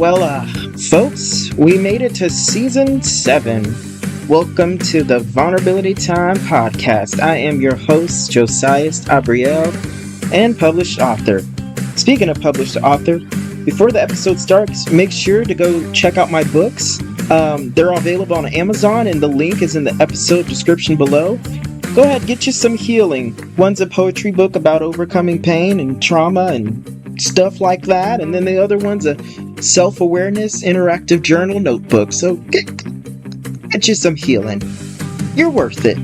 Well, folks, we made it to season 7. Welcome to the Vulnerability Time podcast. I am your host, Josias Abriel, and published author. Speaking of published author, before the episode starts, make sure to go check out my books. They're available on Amazon, and the link is in the episode description below. Go ahead, get you some healing. One's a poetry book about overcoming pain and trauma and stuff like that, and then the other one's a self-awareness interactive journal notebook. So get you some healing. You're worth it.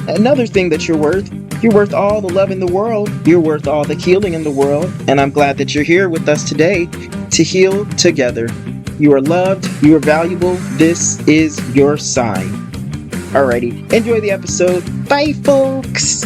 Another thing that you're worth all the love in the world. You're worth all the healing in the world, and I'm glad that you're here with us today to heal together. You are loved, you are valuable. This is your sign. Alrighty, enjoy the episode. Bye, folks!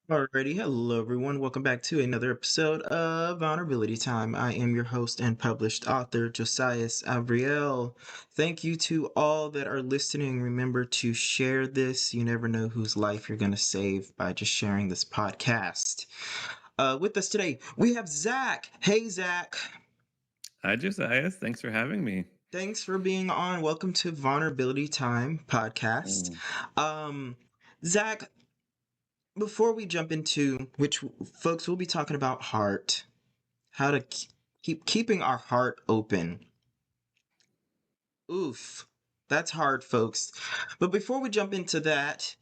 Alrighty, hello everyone. Welcome back to another episode of Vulnerability Time. I am your host and published author, Josias Abriel. Thank you to all that are listening. Remember to share this. You never know whose life you're going to save by just sharing this podcast. With us today, we have Zach. Hey, Zach. Hi, Josias. Thanks for having me. Thanks for being on. Welcome to Vulnerability Time podcast. Zach, before we jump into which folks we'll be talking about heart, how to keeping our heart open. Oof, that's hard, folks. But before we jump into that,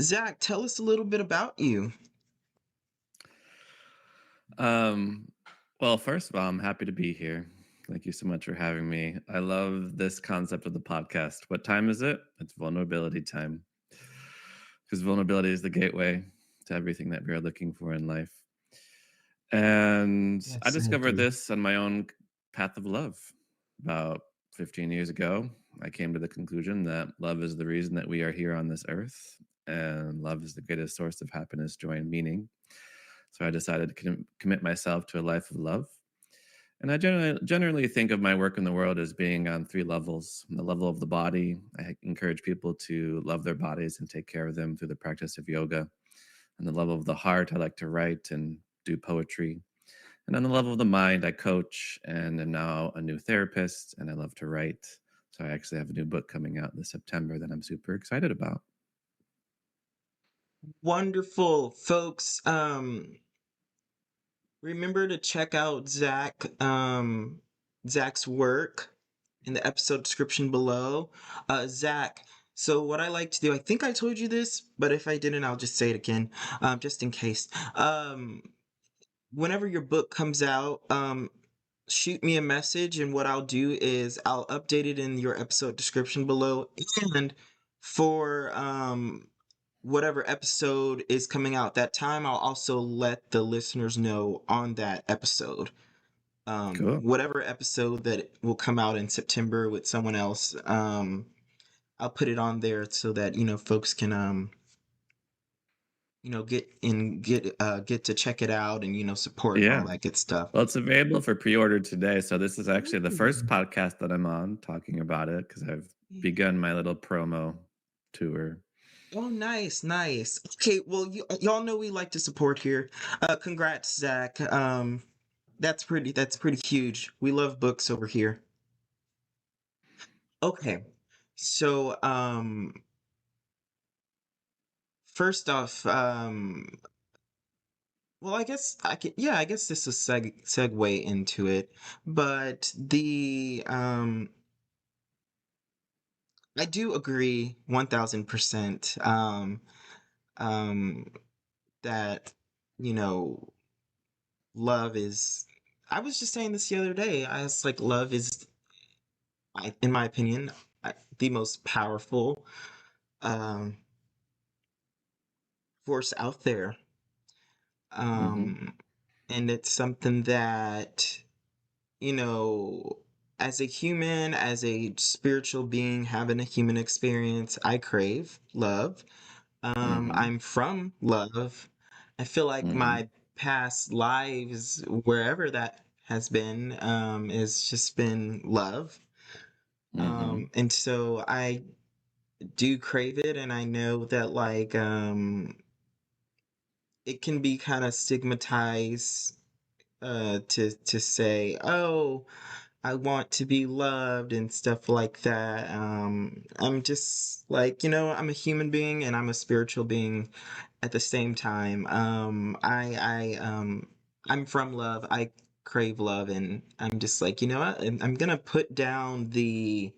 Zach, tell us a little bit about you. Well, first of all, I'm happy to be here. Thank you so much for having me. I love this concept of the podcast. What time is it? It's vulnerability time. Because vulnerability is the gateway to everything that we are looking for in life. And Yes, I I discovered agree. this on my own path of love. About 15 years ago, I came to the conclusion that love is the reason that we are here on this earth, and love is the greatest source of happiness, joy, and meaning. So I decided to commit myself to a life of love. And I generally think of my work in the world as being on 3 levels. On the level of the body, I encourage people to love their bodies and take care of them through the practice of yoga. On the level of the heart, I like to write and do poetry. And on the level of the mind, I coach and am now a new therapist, and I love to write. So I actually have a new book coming out this September that I'm super excited about. Wonderful, folks. Remember to check out Zach's work in the episode description below. Zach, so what I like to do, I think I told you this, but if I didn't, I'll just say it again, just in case. Whenever your book comes out, shoot me a message, and what I'll do is I'll update it in your episode description below. And for whatever episode is coming out that time, I'll also let the listeners know on that episode. Cool. Whatever episode that will come out in September with someone else, I'll put it on there so that folks can get to check it out and support and all Yeah. that good stuff. Well, it's available for pre-order today. So this is actually the first Ooh. podcast that I'm on talking about it because I've begun my little promo tour. Oh, nice, nice. Okay, well, y'all know we like to support here. Congrats, Zach. That's pretty huge. We love books over here. Okay, so first off, well, I guess I guess this is segue into it, but I do agree 1000%, um, that you know love is. I was just saying this the other day. I was like, love is, in my opinion, the most powerful um, force out there. Mm-hmm. Um, and it's something that, you know, as a human, as a spiritual being having a human experience, I crave love. Mm-hmm. I'm from love. I feel like Mm-hmm. my past lives, wherever that has been, has just been love. Mm-hmm. And so I do crave it, and I know that it can be kind of stigmatized to say, oh, I want to be loved and stuff like that. I'm just like, I'm a human being and I'm a spiritual being at the same time. I'm from love. I crave love, and I'm just like, you know what? I'm gonna put down the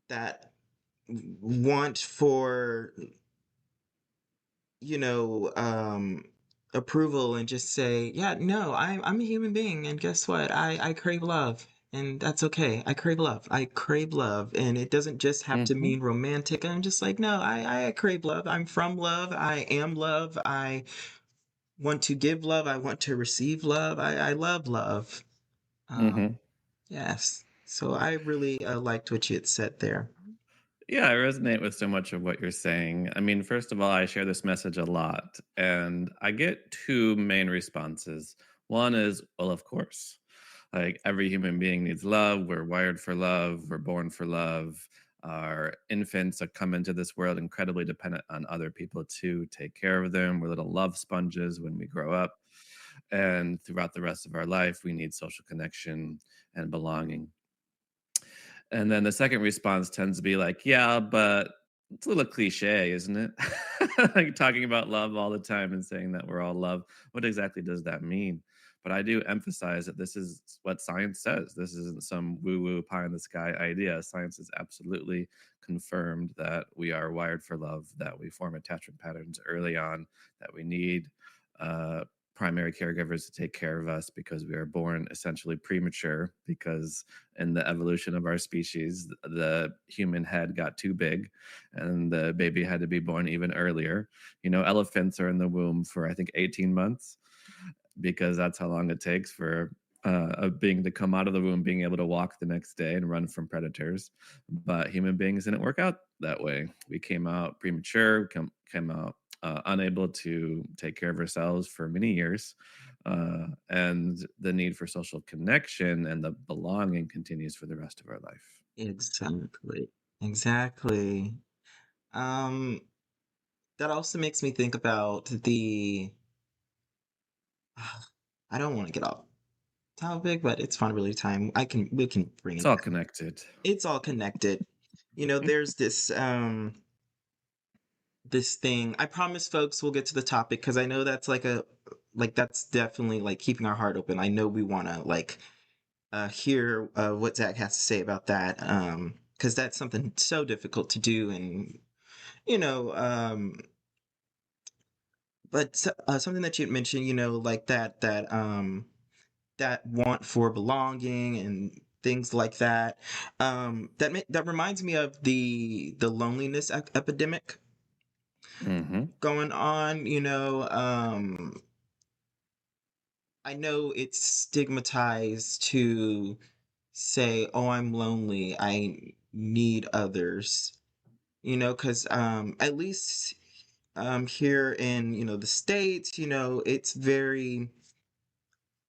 that want for you know, approval and just say, yeah, no, I'm a human being, and guess what? I crave love, and that's okay. I crave love. I crave love, and it doesn't just have to Hmm. mean romantic. I'm just like, no, I crave love. I'm from love. I am love. I want to give love. I want to receive love. I love love. Hmm. Yes. So I really liked what you had said there. Yeah, I resonate with so much of what you're saying. I mean, first of all, I share this message a lot, and I get two main responses. One is, well, of course. Like every human being needs love. We're wired for love. We're born for love. Our infants are come into this world incredibly dependent on other people to take care of them. We're little love sponges when we grow up. And throughout the rest of our life, we need social connection and belonging. And then the second response tends to be like, yeah, but it's a little cliche, isn't it? Like talking about love all the time and saying that we're all love. What exactly does that mean? But I do emphasize that this is what science says. This isn't some woo woo pie in the sky idea. Science has absolutely confirmed that we are wired for love, that we form attachment patterns early on, that we need uh, primary caregivers to take care of us because we are born essentially premature because in the evolution of our species the human head got too big and the baby had to be born even earlier. Elephants are in the womb for I think 18 months because that's how long it takes for a being to come out of the womb being able to walk the next day and run from predators. But human beings didn't work out that way. We came out premature, came out unable to take care of ourselves for many years. And the need for social connection and the belonging continues for the rest of our life. Exactly. Exactly. Um, that also makes me think about the I don't want to get off topic, but it's vulnerability time. We can bring It's it all back. connected. It's all connected. There's this thing. I promise folks we'll get to the topic because I know that's like that's definitely like keeping our heart open. I know we want to like hear what Zach has to say about that. Because that's something so difficult to do, and you know, but something that you mentioned, like that want for belonging and things like that. That reminds me of the loneliness epidemic Hmm. going on. I know it's stigmatized to say, "Oh, I'm lonely. I need others." Because at least here in the states, it's very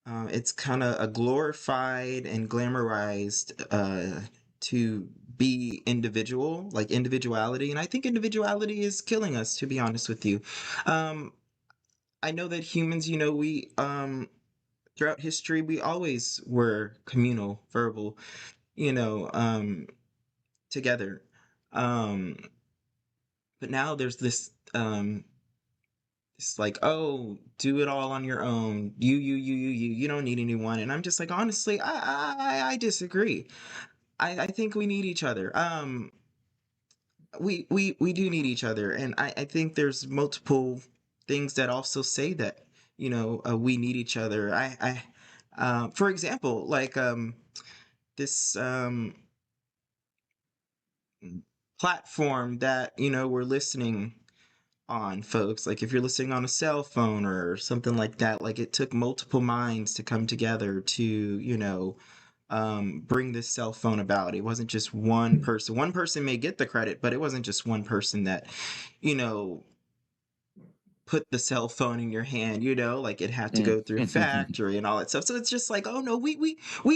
it's kind of a glorified and glamorized to be individual, like individuality. And I think individuality is killing us, to be honest with you. Um, I know that humans, we throughout history, we always were communal, verbal, you know, um, together. Um, but now there's this it's like, oh, do it all on your own. You don't need anyone. And I'm just like, honestly, I disagree. I think we need each other. We do need each other, and I think there's multiple things that also say that we need each other. For example, like this platform that we're listening on, folks. Like if you're listening on a cell phone or something like that, like it took multiple minds to come together to bring this cell phone about. It wasn't just one person. One person may get the credit, but it wasn't just one person that you know put the cell phone in your hand. Like it had to go through a factory and all that stuff. So it's just like, oh no, we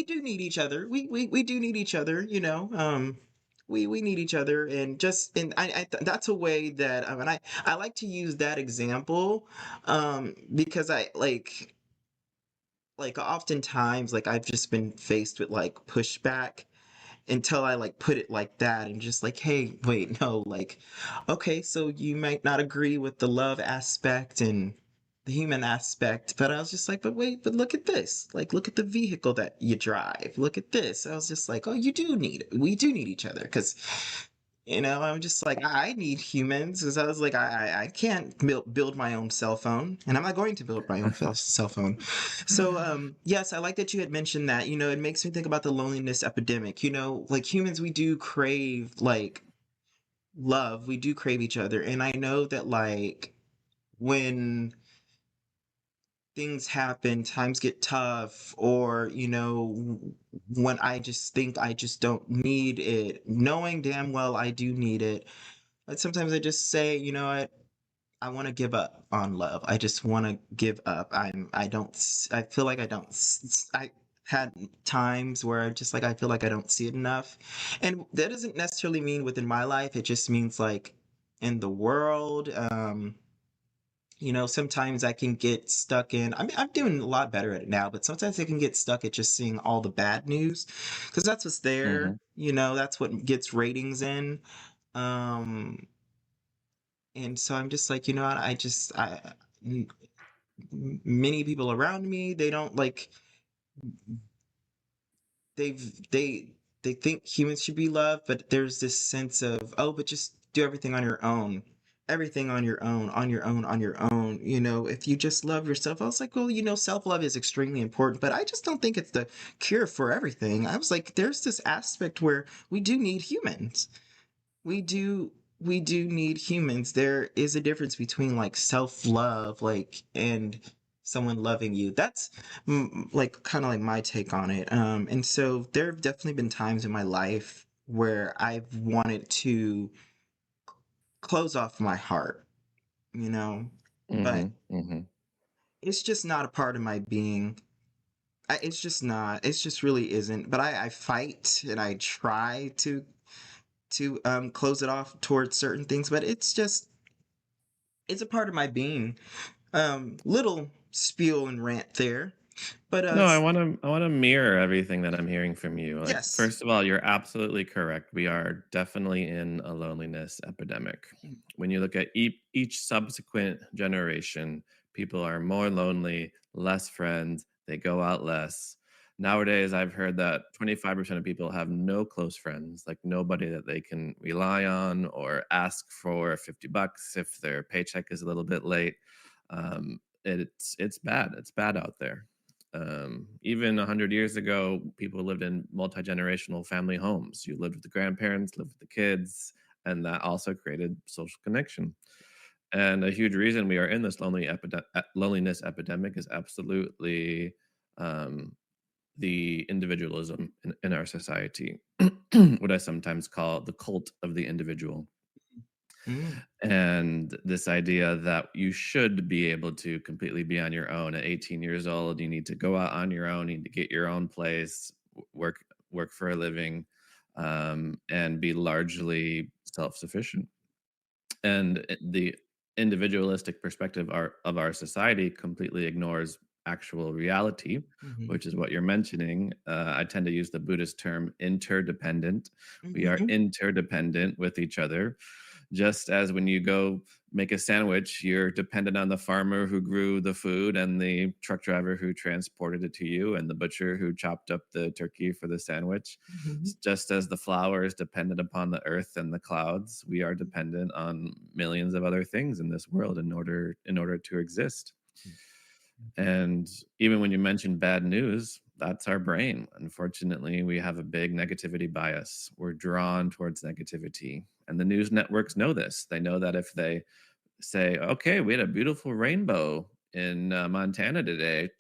do need each other. We do need each other. we need each other, and just and that's a way that and I like to use that example, because I like oftentimes like I've just been faced with like pushback until I like put it like that and just like, hey, wait, no, like, okay, so you might not agree with the love aspect and the human aspect, but I was just like, but wait, but look at this. Like, look at the vehicle that you drive. Look at this. I was just like, oh, you do need it. We do need each other because. I'm just like I need humans because I was like I can't build my own cell phone, and I'm not going to build my own cell phone. So yes, I like that you had mentioned that. It makes me think about the loneliness epidemic. Like humans, we do crave like love. We do crave each other, and I know that like when things happen, times get tough, or when I just think I just don't need it, knowing damn well I do need it. But sometimes I just say, you know what? I want to give up on love. I just want to give up. I don't, I feel like I don't, I had times where I just like, I feel like I don't see it enough. And that doesn't necessarily mean within my life. It just means like in the world. Sometimes I can get stuck in, I mean, I'm doing a lot better at it now, but sometimes I can get stuck at just seeing all the bad news because that's what's there. Mhm. That's what gets ratings in. Um, and so I'm just like, what, m- many people around me, they don't like, they think humans should be loved, but there's this sense of, oh, but just do everything on your own. Everything on your own, on your own, on your own. If you just love yourself, I was like, well, self love is extremely important, but I just don't think it's the cure for everything. I was like, there's this aspect where we do need humans. We do need humans. There is a difference between like self-love like and someone loving you. That's like kind of like my take on it. And so there have definitely been times in my life where I've wanted to close off my heart, you know, but Mhm. Mhm. it's just not a part of my being. It's just not. It's just really isn't. But I fight and I try to close it off towards certain things, but it's a part of my being. Little spiel and rant there, but No, I want to mirror everything that I'm hearing from you. Like, yes. first of all, you're absolutely correct. We are definitely in a loneliness epidemic. When you look at each subsequent generation, people are more lonely, less friends, they go out less. Nowadays, I've heard that 25% of people have no close friends, like nobody that they can rely on or ask for 50 bucks if their paycheck is a little bit late. It's bad. It's bad out there. Even 100 years ago, people lived in multi-generational family homes. You lived with the grandparents, lived with the kids, and that also created social connection. And a huge reason we are in this loneliness epidemic is absolutely um, the individualism in our society, what I sometimes call the cult of the individual. Mm, And this idea that you should be able to completely be on your own at 18 years old. You need to go out on your own, you need to get your own place, work for a living, and be largely self-sufficient. And the individualistic perspective of our society completely ignores actual reality, mhm, which is what you're mentioning. I tend to use the Buddhist term interdependent. We are mhm, interdependent with each other. Just as when you go make a sandwich, you're dependent on the farmer who grew the food and the truck driver who transported it to you and the butcher who chopped up the turkey for the sandwich. mhm, Just as the flower is dependent upon the earth and the clouds, we are dependent on millions of other things in this world in order to exist. mhm, And even when you mention bad news, that's our brain. Unfortunately, we have a big negativity bias. We're drawn towards negativity. And the news networks know this. They know that if they say, "Okay, we had a beautiful rainbow in Montana today,"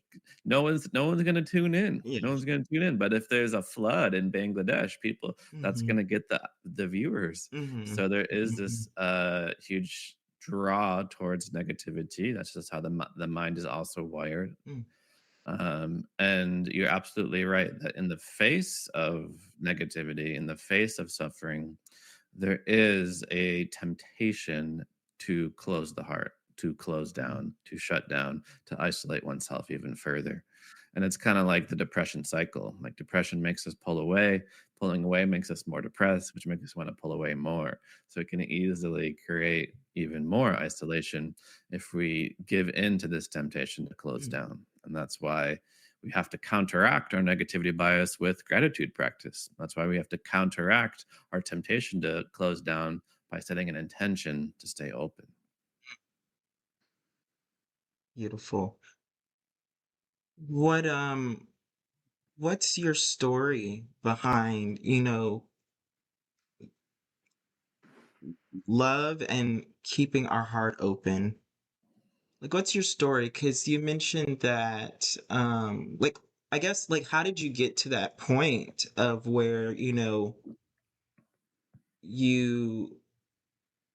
no one's going to tune in. yeah, No one's going to tune in. But if there's a flood in Bangladesh, people that's mhm, going to get the viewers. mhm, So there is mhm, this huge draw towards negativity. That's just how the mind is also wired. mm. And you're absolutely right that in the face of negativity, in the face of suffering, there is a temptation to close the heart, to close Mm, down, to shut down, to isolate oneself even further. And it's kind of like the depression cycle. Like depression makes us pull away, pulling away makes us more depressed, which makes us want to pull away more. So it can easily create even more isolation if we give in to this temptation to close mm. down. And that's why we have to counteract our negativity bias with gratitude practice. That's why we have to counteract our temptation to close down by setting an intention to stay open. Beautiful. What what's your story behind, love and keeping our heart open? Like, what's your story? Because you mentioned that, like, I guess, like, how did you get to that point of where, you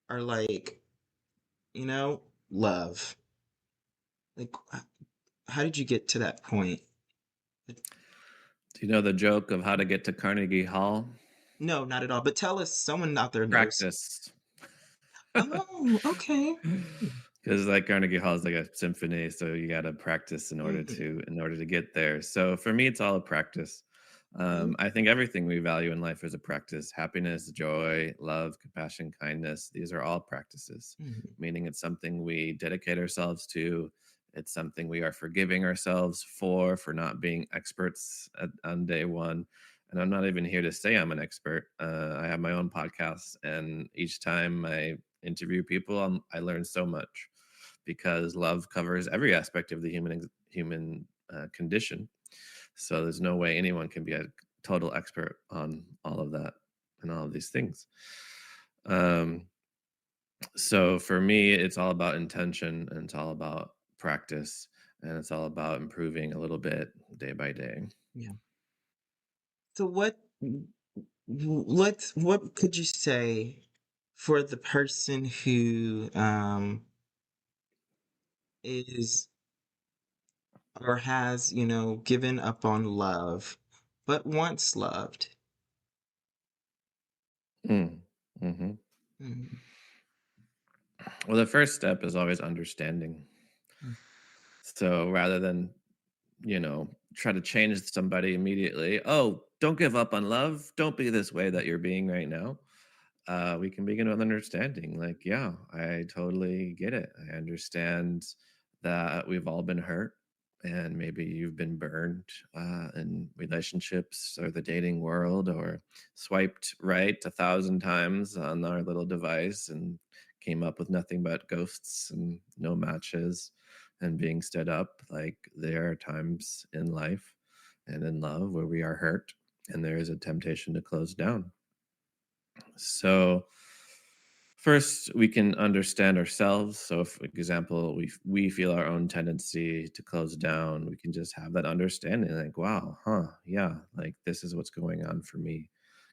are like, love? Like, how did you get to that point? Like, Do you know the joke of how to get to Carnegie Hall? no, not at all. But tell us, someone out there knows. Practice. Oh, okay. Because like Carnegie Hall is like a symphony, so you got to practice Mhm, in order to get there. So for me, it's all a practice. mhm, I think everything we value in life is a practice. Happiness, joy, love, compassion, kindness. These are all practices, mhm, meaning it's something we dedicate ourselves to. It's something we are forgiving ourselves for not being experts on day one. And I'm not even here to say I'm an expert. I have my own podcast, and each time I interview people, I learn so much because love covers every aspect of the human condition. So there's no way anyone can be a total expert on all of that and all of these things. Um, so for me, it's all about intention and it's all about practice and it's all about improving a little bit day by day. yeah. So what could you say for the person who is or has, given up on love but once loved? Mm. hmm Mhm, Well, the first step is always understanding. mm, So rather than, try to change somebody immediately, oh, don't give up on love. Don't be this way that you're being right now. We can begin with understanding. Like, yeah, I totally get it. I understand that we've all been hurt, and maybe you've been burned in relationships or the dating world, or swiped right 1,000 times on our little device and came up with nothing but ghosts and no matches and being stood up. Like, there are times in life and in love where we are hurt, and there is a temptation to close down. So first, we can understand ourselves. So, for example, we feel our own tendency to close down. We can just have that understanding, like, wow, huh, yeah, like this is what's going on for me.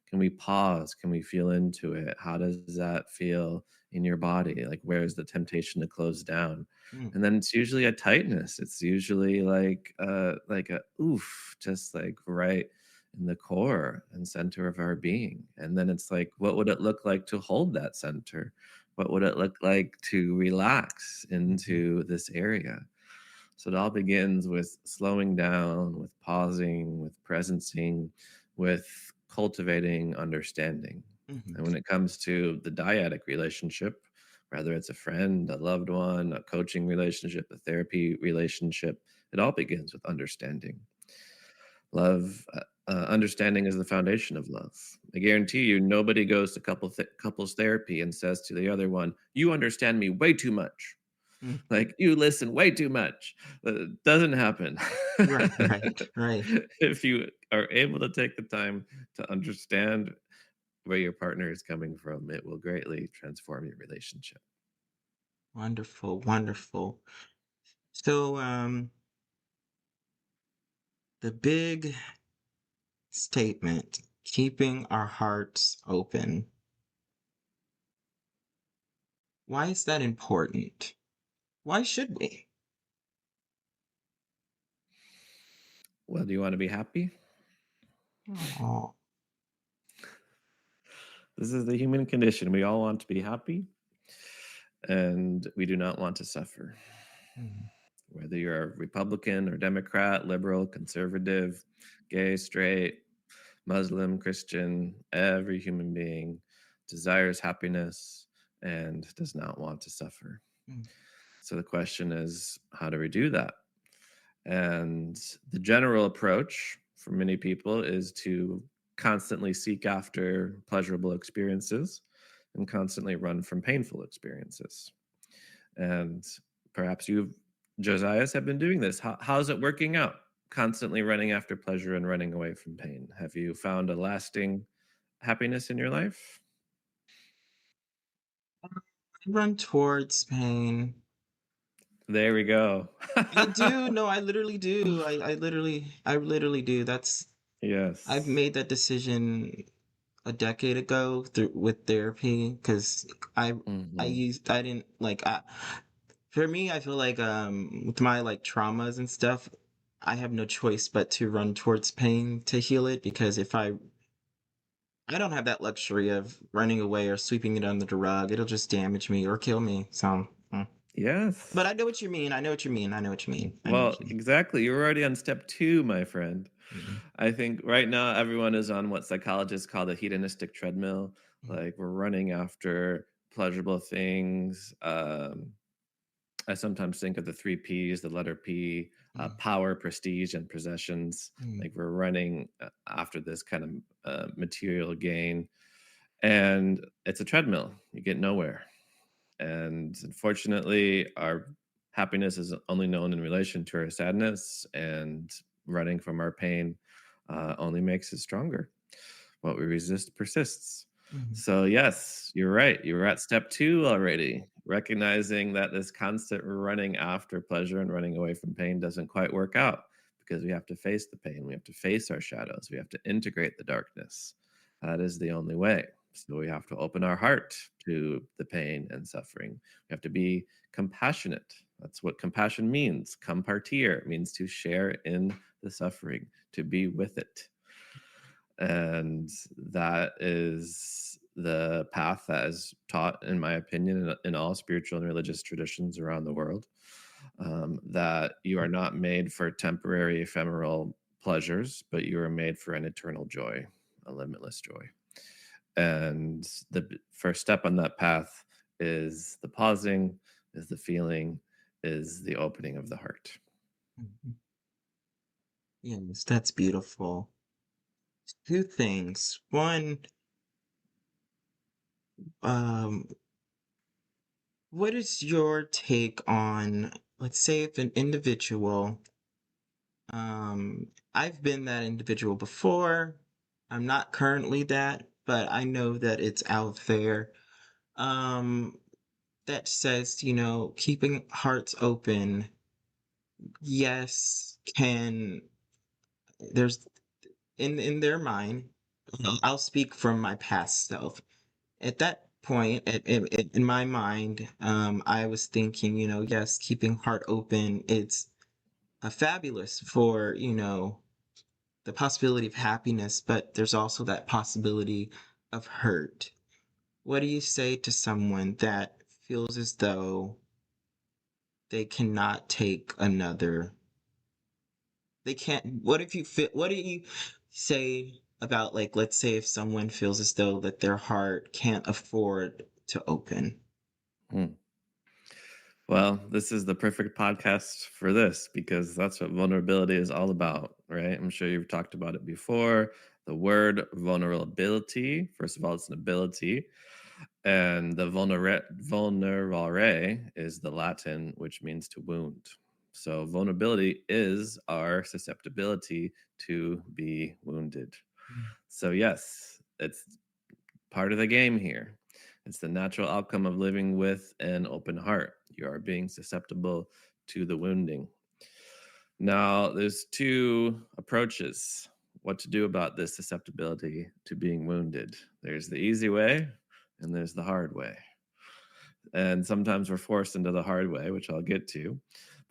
Can we pause? Can we feel into it? How does that feel in your body? Like, where's the temptation to close down? mm, And then it's usually a tightness. It's usually like a oof, just like right in the core and center of our being. And then it's like, what would it look like to hold that center? What would it look like to relax mhm, into this area? So it all begins with slowing down, with pausing, with presencing, with cultivating understanding. mhm. And when it comes to the dyadic relationship, whether it's a friend, a loved one, a coaching relationship, a therapy relationship, it all begins with understanding. Love, understanding is the foundation of love. I guarantee you, nobody goes to couples therapy and says to the other one, "You understand me way too much." Mhm. Like, "You listen way too much." Doesn't happen. Right, right, right. If you are able to take the time to understand where your partner is coming from, it will greatly transform your relationship. Wonderful, wonderful. So, the big statement, keeping our hearts open. Why is that important? Why should we? Well, do you want to be happy? Oh. This is the human condition. We all want to be happy, and we do not want to suffer. Mm. Whether you're a Republican or Democrat, liberal, conservative, gay, straight, Muslim, Christian, every human being desires happiness and does not want to suffer. Mm. So the question is, how do we do that? And the general approach for many people is to constantly seek after pleasurable experiences and constantly run from painful experiences. And perhaps you, Josias, have been doing this. How's it working out? Constantly running after pleasure and running away from pain. Have you found a lasting happiness in your life? Run towards pain. There we go. I do. No, I literally do. I literally do. I've Yes. made that decision a decade ago through with therapy because I Hmm. I didn't like for me I feel like with my like traumas and stuff I have no choice but to run towards pain to heal it because if I don't have that luxury of running away or sweeping it under the rug, it'll just damage me or kill me. So but Yes. I know what you mean. I know what you mean. I know what you mean. I know Well, what you exactly. You're already on step two, my friend. mean. I think right now everyone is on what psychologists call the hedonistic treadmill. Mhm. Like we're running after pleasurable things. I sometimes think of the three P's, the letter P, Mhm. power, prestige, and possessions. Mhm. Like we're running after this kind of material gain. And it's a treadmill. You get nowhere. And unfortunately, our happiness is only known in relation to our sadness, and running from our pain only makes it stronger. What we resist persists. Mhm. So, yes, you're right. You're at step two already, recognizing that this constant running after pleasure and running away from pain doesn't quite work out because we have to face the pain. We have to face our shadows. We have to integrate the darkness. That is the only way. So, we have to open our heart to the pain and suffering. We have to be compassionate. That's what compassion means. Compartir means to share in the suffering, to be with it. And that is the path that is taught, in my opinion, in all spiritual and religious traditions around the world. That you are not made for temporary, ephemeral pleasures, but you are made for an eternal joy, a limitless joy. And the first step on that path is the pausing, is the feeling, is the opening of the heart. Mhm. Yes, that's beautiful. Two things. One, um, what is your take on, let's say, if an individual, I've been that individual before. I'm not currently that, but I know that it's out there. Um, that says, keeping hearts open, yes, there's in their mind, I'll speak from my past self. At that point, in my mind, I was thinking, yes, keeping heart open, it's fabulous for, the possibility of happiness, but there's also that possibility of hurt. What do you say to someone that feels as though they cannot take another? They can't. What do you say about, like, let's say if someone feels as though that their heart can't afford to open? Hmm. Well, this is the perfect podcast for this because that's what vulnerability is all about, right? I'm sure you've talked about it before. The word vulnerability, first of all, it's an ability. And the vulnerare is the Latin, which means to wound. So vulnerability is our susceptibility to be wounded. Mm. So, yes, it's part of the game here. It's the natural outcome of living with an open heart. You are being susceptible to the wounding. Now, there's two approaches what to do about this susceptibility to being wounded. There's the easy way and there's the hard way. And sometimes we're forced into the hard way, which I'll get to.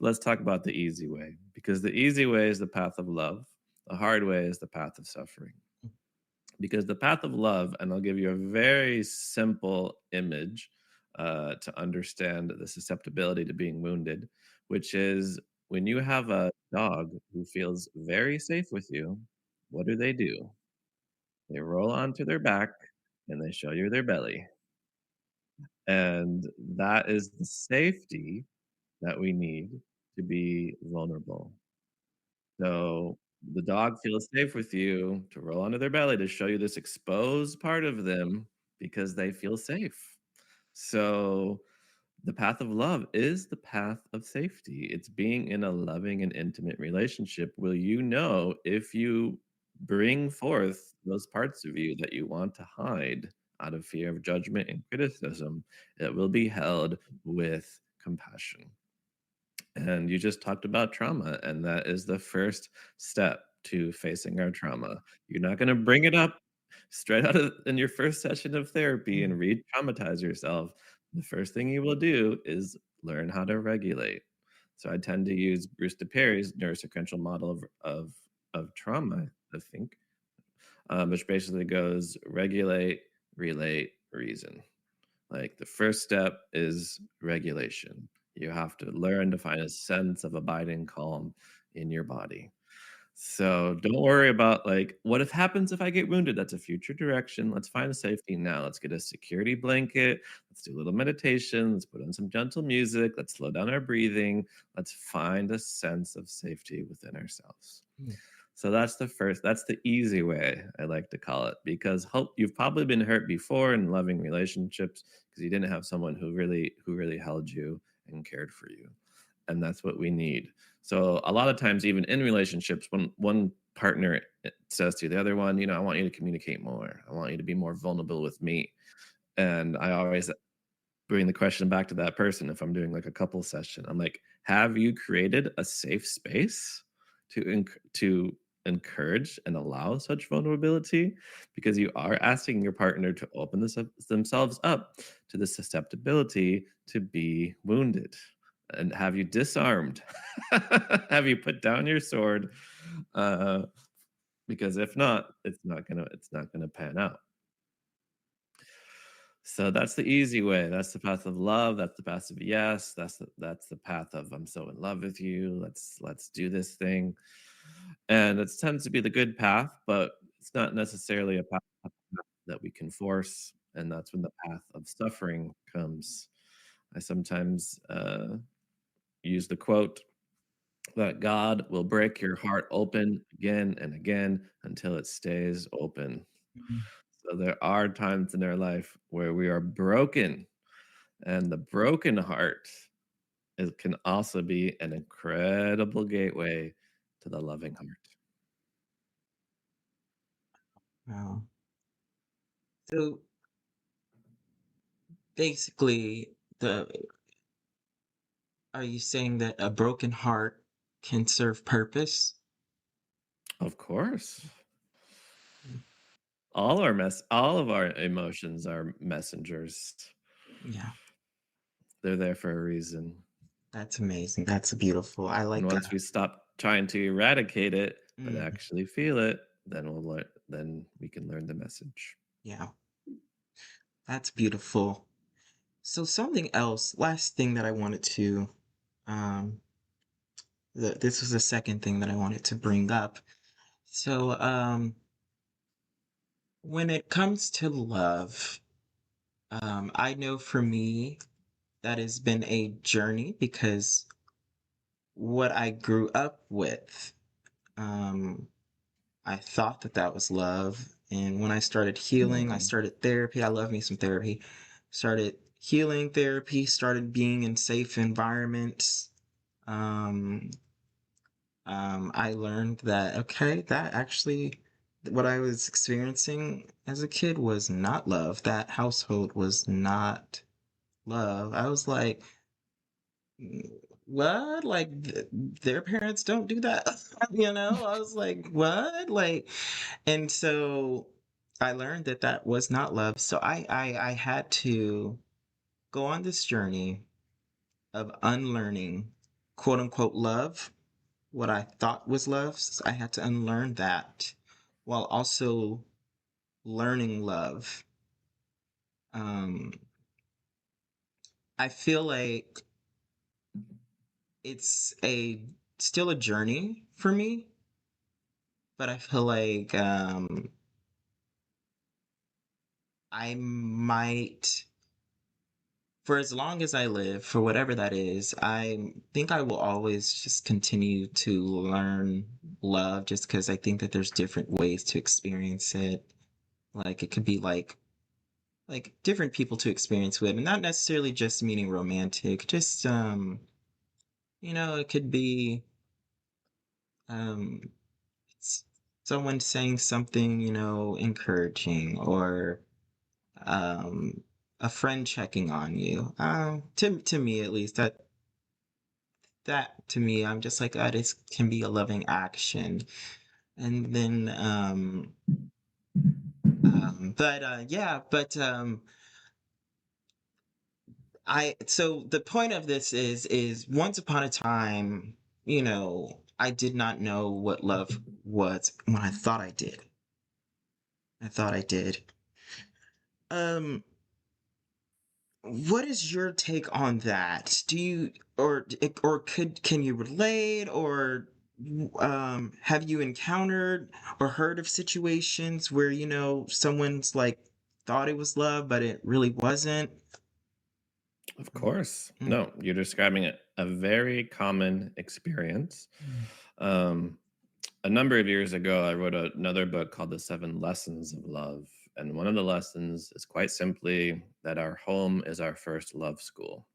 Let's talk about the easy way because the easy way is the path of love. The hard way is the path of suffering. Because the path of love, and I'll give you a very simple image to understand the susceptibility to being wounded, which is when you have a dog who feels very safe with you, what do? They roll onto their back and they show you their belly. And that is the safety that we need to be vulnerable. So the dog feels safe with you to roll onto their belly to show you this exposed part of them because they feel safe. So the path of love is the path of safety. It's being in a loving and intimate relationship. Will you know if you bring forth those parts of you that you want to hide out of fear of judgment and criticism, it will be held with compassion. And you just talked about trauma, and that is the first step to facing our trauma. You're not going to bring it up straight out of in your first session of therapy Mm, and re-traumatize yourself. The first thing you will do is learn how to regulate. So I tend to use Bruce DePerry's neurosequential model of trauma, I think, which basically goes regulate, relate, reason. Like the first step is regulation. You have to learn to find a sense of abiding calm in your body. So don't worry about like what if happens if I get wounded. That's a future direction. Let's find a safety now. Let's get a security blanket. Let's do a little meditation. Let's put on some gentle music. Let's slow down our breathing. Let's find a sense of safety within ourselves. mm, So that's the easy way I like to call it because hope you've probably been hurt before in loving relationships because you didn't have someone who really held you and cared for you. And that's what we need. So a lot of times even in relationships when one partner says to the other one, I want you to communicate more. I want you to be more vulnerable with me. And I always bring the question back to that person if I'm doing like a couple session. I'm like, have you created a safe space to encourage and allow such vulnerability? Because you are asking your partner to open themselves up to the susceptibility to be wounded. And have you disarmed? Have you put down your sword? Uh, because if not, it's not gonna pan out. So that's the easy way. That's the path of love. That's the path of yes. That's the path of I'm so in love with you. Let's do this thing. And it tends to be the good path, but it's not necessarily a path that we can force. And that's when the path of suffering comes. I sometimes use the quote that God will break your heart open again and again until it stays open. mm. So there are times in our life where we are broken. And the broken heart can also be an incredible gateway to the loving heart. Wow. So basically, the are you saying that a broken heart can serve purpose? Of course. Mm, All of our emotions are messengers. yeah, They're there for a reason. that's amazing. That's beautiful. I And like once we stop trying to eradicate it, but mm, actually feel it, then we can learn the message. yeah, that's beautiful. So something else, last thing that I wanted to um this was the second thing that I wanted to bring up. So when it comes to love, I know for me that has been a journey because what I grew up with, um, I thought that that was love. And when I started healing, I Mm. started therapy. I love me some therapy. Started healing therapy, started being in safe environments. Um, I learned that, okay, that actually, what I was experiencing as a kid was not love. That household was not love. I was like, "Mm, what? Like, their parents don't do that?" I was like, what? Like, and so I learned that that was not love. So I had to go on this journey of unlearning. quote unquote love, what I thought was love. I had to unlearn that while also learning love. Um, I feel like it's a still a journey for me, but I feel like I might, for as long as I live, for whatever that is, I think I will always just continue to learn love just because I think that there's different ways to experience it. Like it could be like different people to experience with, and not necessarily just meaning romantic, just it could be um s- someone saying something, encouraging or um a friend checking on you. To me at least, that to me, I'm just like, this can be a loving action. And then but yeah, but I so the point of this is once upon a time, I did not know what love was when I thought I did. I thought I did. Um, what is your take on that? Do you or can you relate or have you encountered or heard of situations where someone's like thought it was love but it really wasn't? Of course. Mm, No, you're describing a very common experience. mm, Um, a number of years ago, I wrote another book called The Seven Lessons of Love. And one of the lessons is quite simply that our home is our first love school.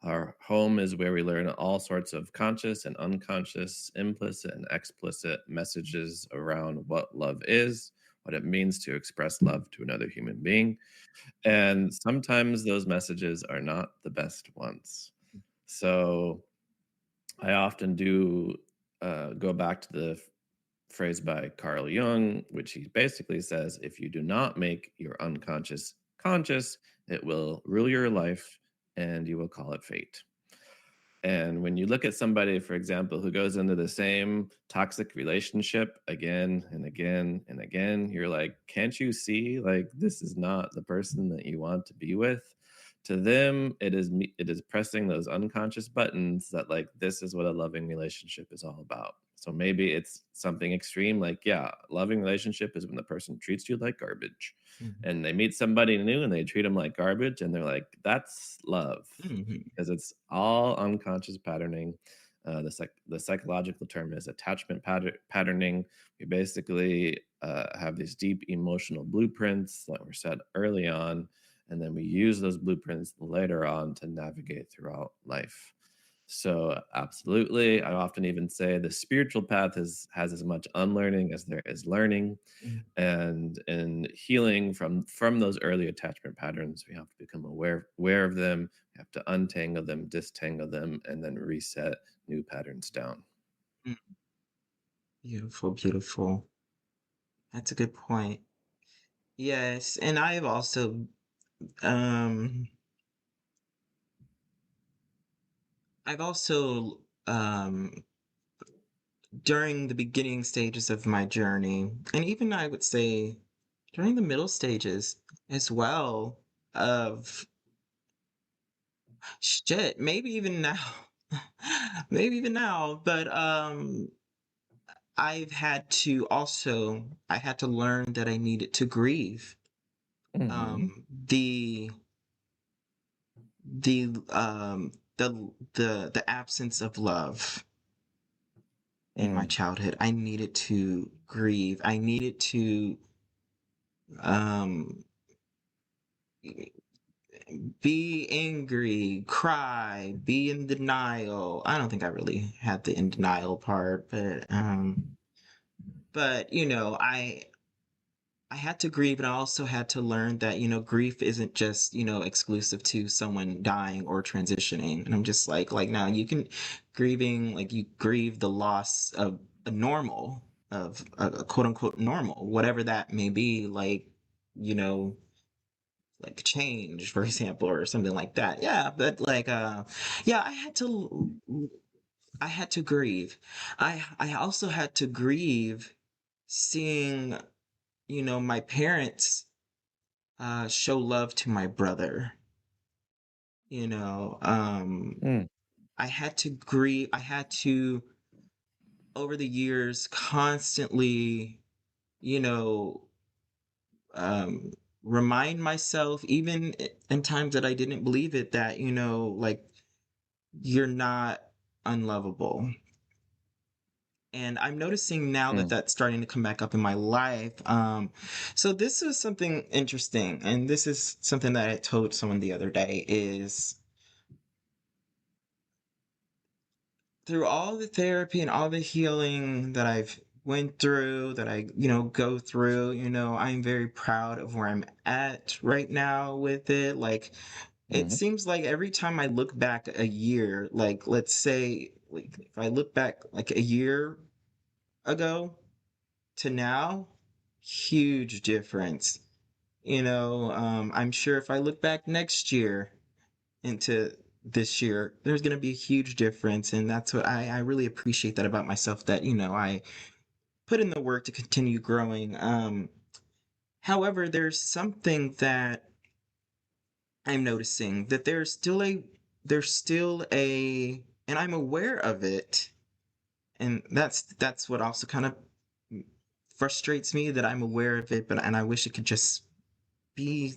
Our home is where we learn all sorts of conscious and unconscious, implicit and explicit messages around what love is, what it means to express love to another human being. And sometimes those messages are not the best ones. So I often do go back to the phrase by Carl Jung, which he basically says if you do not make your unconscious conscious, it will rule your life and you will call it fate. And when you look at somebody, for example, who goes into the same toxic relationship again and again and again, you're like, can't you see like this is not the person that you want to be with? To them, it is pressing those unconscious buttons that like this is what a loving relationship is all about. So maybe it's something extreme like, yeah, loving relationship is when the person treats you like garbage mm, and they meet somebody new and they treat them like garbage and they're like, that's love mm, because it's all unconscious patterning. The psychological term is attachment patterning. We basically have these deep emotional blueprints that were set early on, and then we use those blueprints later on to navigate throughout life. So absolutely, I often even say the spiritual path has as much unlearning as there is learning, mm, and in healing from those early attachment patterns, we have to become aware of them. We have to untangle them, distangle them, and then reset new patterns down. mm. Beautiful, beautiful. That's a good point. Yes, and um I've also during the beginning stages of my journey, and even I would say during the middle stages as well of shit, maybe even now. Maybe even now, but I had to learn that I needed to grieve Mhm. um the the absence of love in my Mm. childhood. I needed to grieve. I needed to um be angry, cry, be in denial. I don't think I really had the in denial part, but I had to grieve, and I also had to learn that, grief isn't just, exclusive to someone dying or transitioning. And I'm just like now you can like you grieve the loss of a normal, of a quote unquote normal, whatever that may be, you know, like change, for example, or something like that. Yeah, but like, yeah, I had to. I had to grieve. I also had to grieve seeing, my parents show love to my brother. You know, Mm, I had to grieve. I had to, over the years, constantly, you know, um, remind myself, even in times that I didn't believe it, that, like, you're not unlovable. And I'm noticing now that mm, that's starting to come back up in my life. So this is something interesting, and this is something that I told someone the other day, is through all the therapy and all the healing that I've went through, that I, go through, I'm very proud of where I'm at right now with it. Like, it mhm, seems like every time I look back a year, like, let's say, like, if I look back like a year ago to now, huge difference. I'm sure if I look back next year into this year, there's going to be a huge difference. And that's what I really appreciate that about myself, that, I put in the work to continue growing. However, there's something that I'm noticing, that and I'm aware of it. And that's what also kind of frustrates me, that I'm aware of it, and I wish it could just be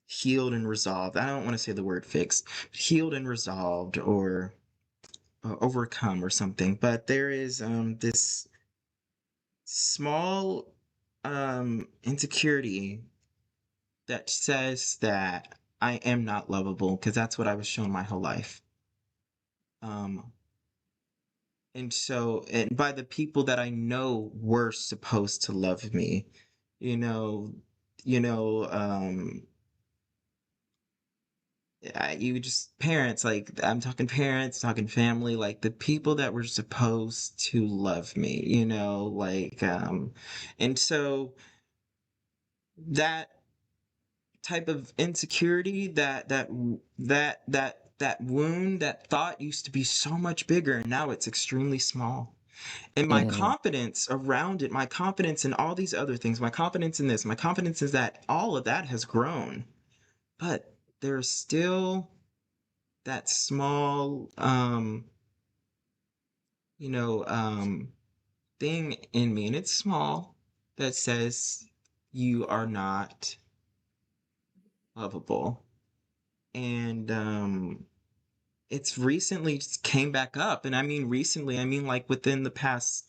healed and resolved. I don't want to say the word fixed, healed and resolved, or overcome or something. But there is this small insecurity that says that I am not lovable, because that's what I was shown my whole life. Um, and by the people that I know were supposed to love me, you know, you know, you just parents, like, I'm talking parents, talking family, like the people that were supposed to love me, like, and so that type of insecurity, that wound, that thought used to be so much bigger, and now it's extremely small. And my mhm, confidence around it, my confidence in all these other things, my confidence in this, my confidence is that all of that has grown. But there's still that small, you know, um, thing in me, and it's small, that says you are not lovable. And it's recently just came back up. And I mean recently, I mean like within the past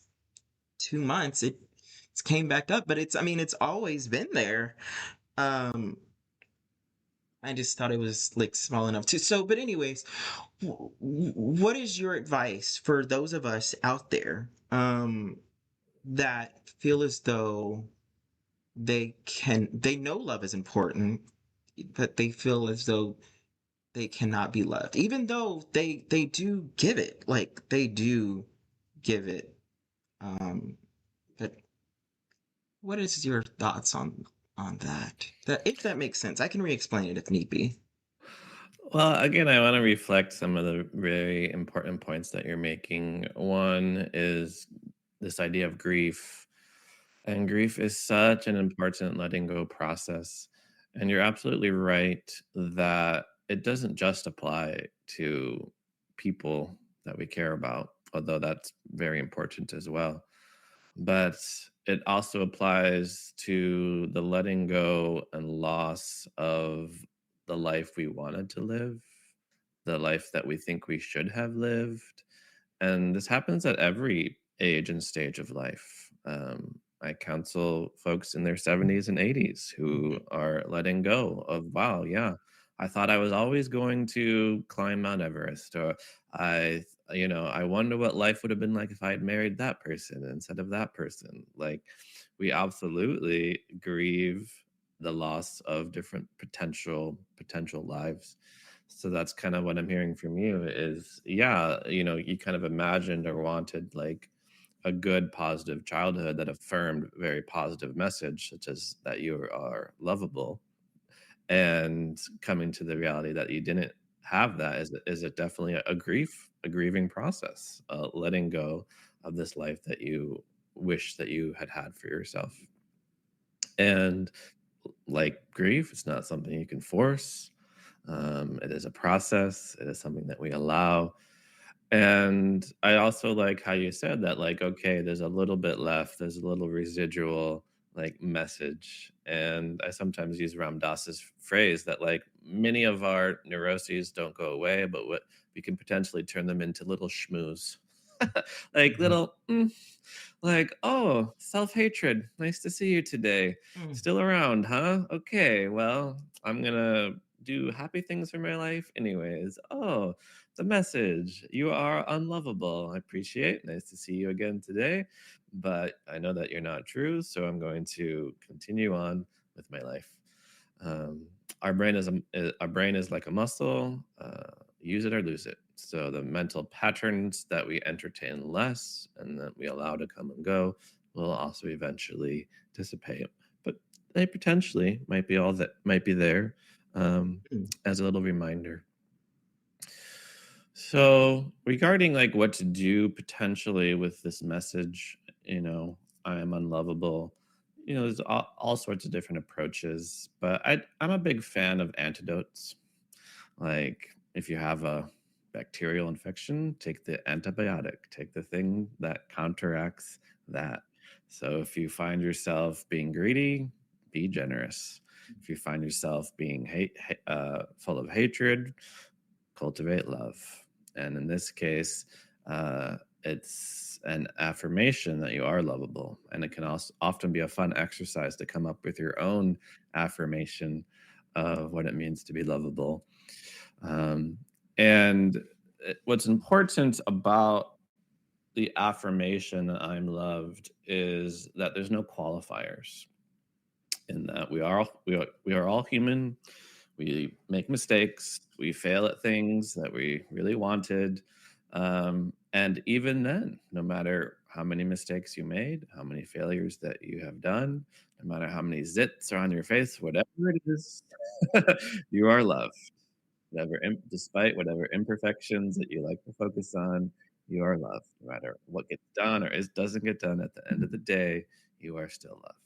2 months, it's came back up. But I mean, it's always been there. Um, I just thought it was like small enough to. So, but anyways, what is your advice for those of us out there that feel as though they know love is important, but they feel as though they cannot be loved, even though they do give it, like they do give it. Um, but what is your thoughts on that? That, if that makes sense, I can re-explain it if need be. Well, again, I want to reflect some of the very important points that you're making. One is this idea of grief. And grief is such an important letting go process. And you're absolutely right that it doesn't just apply to people that we care about, although that's very important as well. But it also applies to the letting go and loss of the life we wanted to live, the life that we think we should have lived. And this happens at every age and stage of life. I counsel folks in their 70s and 80s who are letting go of, wow, yeah, I thought I was always going to climb Mount Everest, or I wonder what life would have been like if I had married that person instead of that person. Like, we absolutely grieve the loss of different potential lives. So that's kind of what I'm hearing from you is, yeah, you kind of imagined or wanted like a good positive childhood that affirmed very positive message, such as that you are lovable, and coming to the reality that you didn't have that is it definitely a grieving process, letting go of this life that you wish that you had had for yourself. And like grief, it's not something you can force. It is a process. It is something that we allow. And I also like how you said that, like, okay, there's a little bit left, there's a little residual like message. And I sometimes use Ram Dass's phrase that like many of our neuroses don't go away, but what we can potentially turn them into little schmoos. Like Mhm. little like, oh, self-hatred. Nice to see you today. Mm. Still around, huh? Okay, well, I'm gonna do happy things for my life anyways. Oh, the message. You are unlovable. I appreciate. Nice to see you again today. But I know that you're not true, so I'm going to continue on with my life. Um, our brain is like a muscle. Use it or lose it. So the mental patterns that we entertain less and that we allow to come and go will also eventually dissipate. But they potentially might be all that might be there, um, Mm. as a little reminder. So, regarding like what to do potentially with this message, you know, I am unlovable. You know, there's all sorts of different approaches, but I'm a big fan of antidotes. Like, if you have a bacterial infection, take the antibiotic, take the thing that counteracts that. So, if you find yourself being greedy, be generous. If you find yourself being full of hatred, cultivate love. And in this case, it's an affirmation that you are lovable. And it can also often be a fun exercise to come up with your own affirmation of what it means to be lovable. Um, and what's important about the affirmation that I'm loved is that there's no qualifiers in that we are all human. We make mistakes. We fail at things that we really wanted. And even then, no matter how many mistakes you made, how many failures that you have done, no matter how many zits are on your face, whatever it is, you are loved. Despite whatever imperfections that you like to focus on, you are loved. No matter what gets done or doesn't get done, at the end of the day, you are still loved.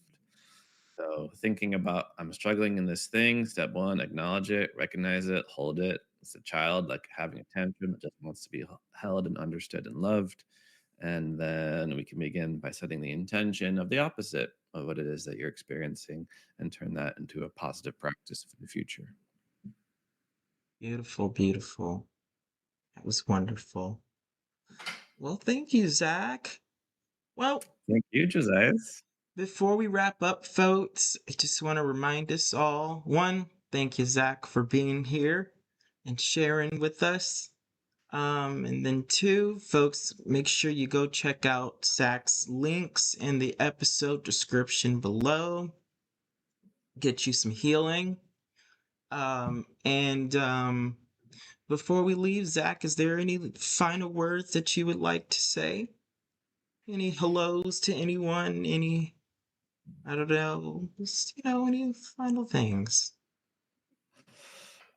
So thinking about I'm struggling in this thing, step one, acknowledge it, recognize it, hold it. It's a child like having a tantrum that just wants to be held and understood and loved. And then we can begin by setting the intention of the opposite of what it is that you're experiencing and turn that into a positive practice for the future. Beautiful, beautiful. That was wonderful. Well, thank you, Zach. Well, Thank you, Josiah. before we wrap up, folks, I just want to remind us all one, thank you, Zach, for being here and sharing with us. And then two, folks, make sure you go check out Zach's links in the episode description below. Get you some healing. And before we leave, Zach, is there any final words that you would like to say? Any hellos to anyone? Any, I don't know, just, any final things?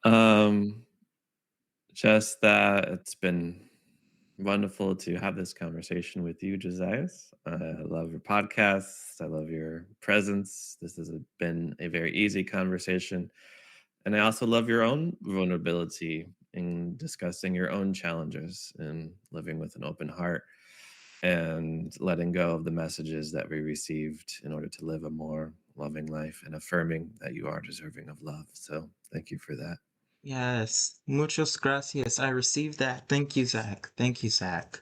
Um, just that it's been wonderful to have this conversation with you, Josiah. I love your podcasts. I love your presence. This has been a very easy conversation. And I also love your own vulnerability in discussing your own challenges and living with an open heart and letting go of the messages that we received in order to live a more loving life and affirming that you are deserving of love. So thank you for that. Yes, muchas gracias. I received that. Thank you, Zach. Thank you, Zach.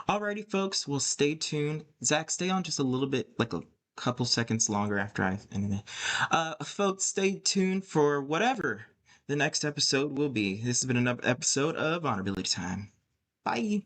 Alrighty, folks, well, stay tuned. Zach, stay on just a little bit, like a couple seconds longer after I end it. Folks, stay tuned for whatever the next episode will be. This has been another episode of Vulnerability Time. Bye.